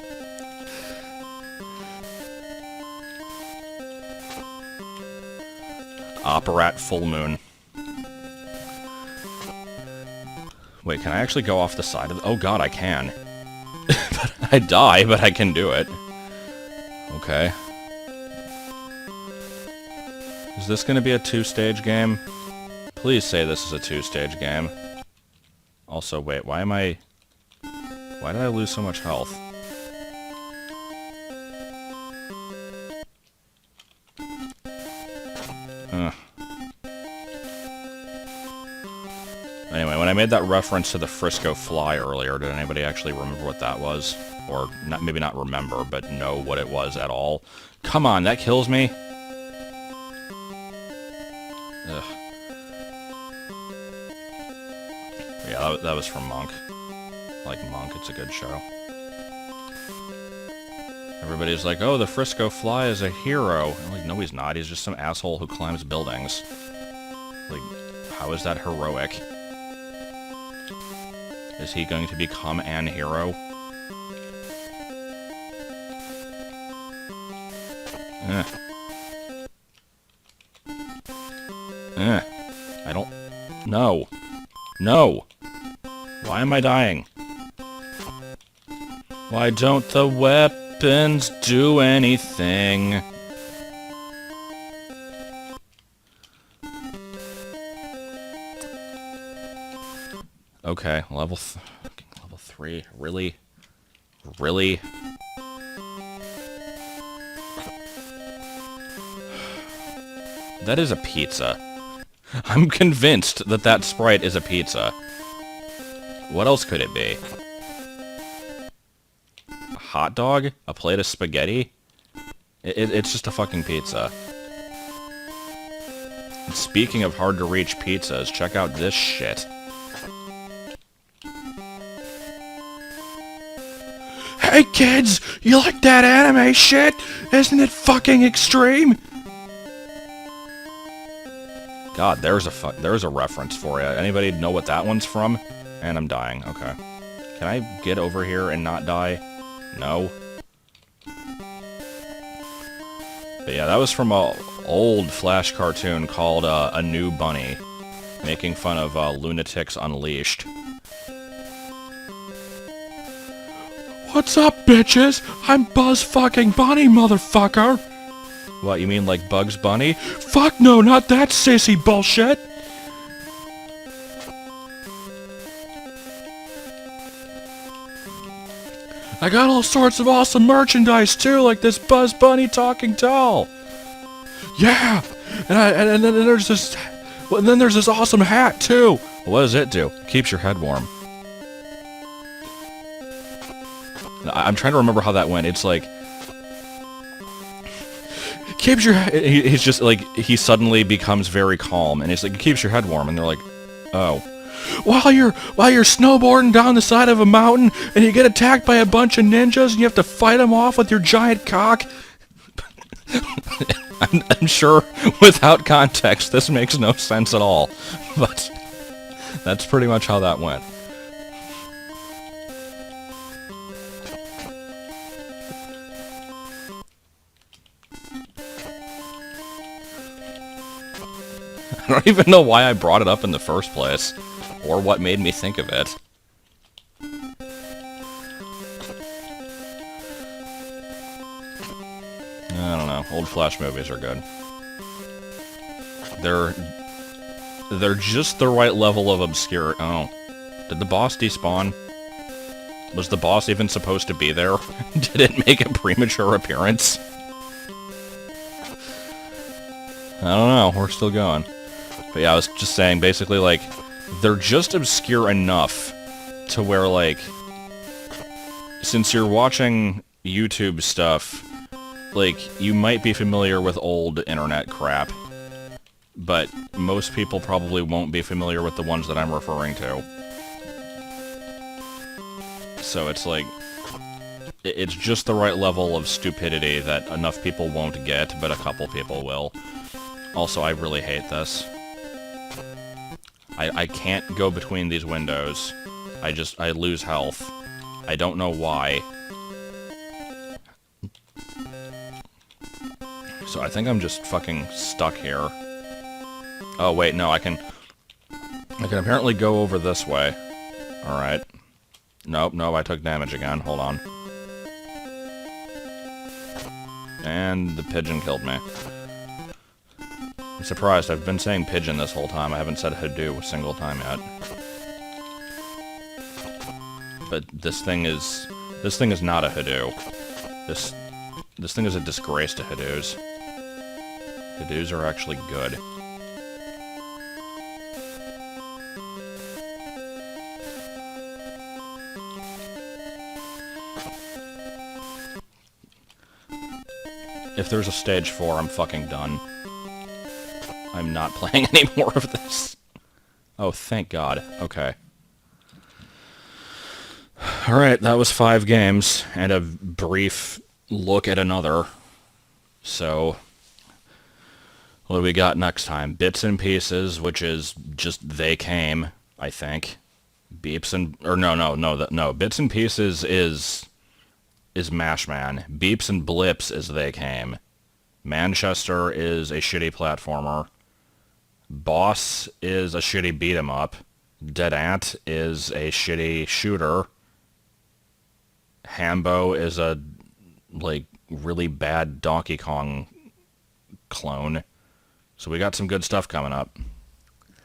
Operat full moon. Wait, can I actually go off the side of the... Oh god, I can. I die, but I can do it. Okay. Is this gonna be a two-stage game? Please say this is a two-stage game. Also, wait, why am I... Why did I lose so much health? Anyway, when I made that reference to the Frisco Fly earlier, did anybody actually remember what that was? Or not, maybe not remember, but know what it was at all? Come on, that kills me! Ugh. Yeah, that was from Monk. I like Monk, it's a good show. Everybody's like, oh, the Frisco Fly is a hero. I'm like, no, he's not. He's just some asshole who climbs buildings. Like, how is that heroic? Is he going to become an hero? I don't... No. No! Why am I dying? Why don't the weapons do anything? Okay, level 3. Really? Really? That is a pizza. I'm convinced that that sprite is a pizza. What else could it be? A hot dog? A plate of spaghetti? It's just a fucking pizza. And speaking of hard-to-reach pizzas, check out this shit. Hey kids! You like that anime shit? Isn't it fucking extreme? God, there's a reference for you. Anybody know what that one's from? And I'm dying. Okay. Can I get over here and not die? No. But yeah, that was from a old Flash cartoon called A New Bunny, making fun of Lunatics Unleashed. What's up, bitches? I'm Buzz fucking Bunny, motherfucker! What, you mean like Bugs Bunny? Fuck no, not that sissy bullshit! I got all sorts of awesome merchandise too, like this Buzz Bunny talking doll! Yeah! And then there's this... Well, and then there's this awesome hat too! What does it do? Keeps your head warm. I'm trying to remember how that went. It's like... Keeps your... He's just like... He suddenly becomes very calm, and it's like, it keeps your head warm, and they're like, oh. While you're snowboarding down the side of a mountain, and you get attacked by a bunch of ninjas, and you have to fight them off with your giant cock. I'm sure, without context, this makes no sense at all. But that's pretty much how that went. I don't even know why I brought it up in the first place, or what made me think of it. I don't know. Old Flash movies are good. They're just the right level of obscure. Oh. Did the boss despawn? Was the boss even supposed to be there? Did it make a premature appearance? I don't know. We're still going. But yeah, I was just saying, basically, like, they're just obscure enough to where, like, since you're watching YouTube stuff, like, you might be familiar with old internet crap. but most people probably won't be familiar with the ones that I'm referring to. So it's like, it's just the right level of stupidity that enough people won't get, but a couple people will. Also, I really hate this. I can't go between these windows. I lose health. I don't know why. So I think I'm just fucking stuck here. Oh wait, no, I can apparently go over this way. Alright. Nope, I took damage again. Hold on. And the pigeon killed me. I'm surprised. I've been saying pigeon this whole time. I haven't said Hadoo a single time yet. But this thing is not a Hadoo. This thing is a disgrace to Hadoos. Hadoos are actually good. If there's a stage 4, I'm fucking done. I'm not playing any more of this. Oh, thank God. Okay. Alright, that was 5 games, and a brief look at another. So, what do we got next time? Bits and Pieces, which is just They Came, I think. Beeps and... or no. Bits and Pieces is Mashman. Beeps and Blips is They Came. Manchester is a shitty platformer. Boss is a shitty beat-em-up. Dead Ant is a shitty shooter. Hambo is a, like, really bad Donkey Kong clone. So we got some good stuff coming up.